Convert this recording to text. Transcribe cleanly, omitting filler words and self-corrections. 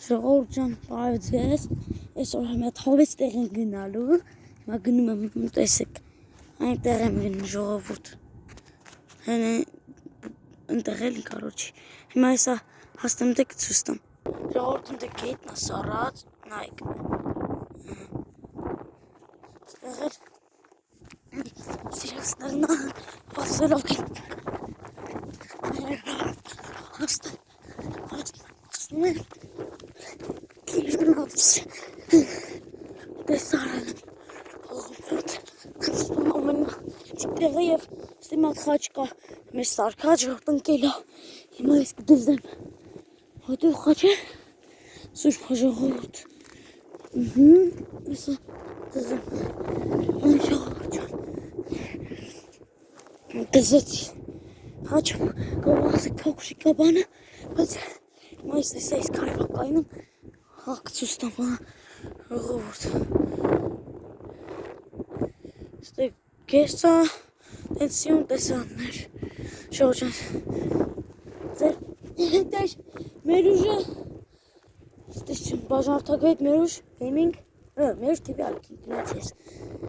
Ժողովուրդ ջան, բարև ձեզ։ Այսօր մի հատ հավես տեղ ենք գնալու։ Հիմա գնում եմ, տեսեք, այնտեղ եմ գնում ժողովուրդ։ Հենց այնտեղ էլ կարոջի։ Հիմա հեսա հաստեմ դե կցույց տամ։ Ժողովուրդ ընդ գետնա սառած, նայեք։ Այստեղ էլ սիրասներնա բացելով գին։ Հաստատ տեսարան հողորդ ամենա տեղը և ստիմատ խաչ կա մեր սարքաչ տնկելա հիմա ես կդզեմ հոտու խաչ է սուրբ ժողովուրդ ես դզեմ այն ժողովուրդ դզեցի խաչ գովասեք փոքրիկ բանը բայց Այս այս քայլակայնում հագցուց տամ ժողովուրդ Ստե գեսա տենսիոն տեսաններ շորջան ձեր դեր մեր ուժը ստեսություն բաժանորդագայիտ մեր ուժ գեյմինգ մեր ուժ տիվի ալքի գնացես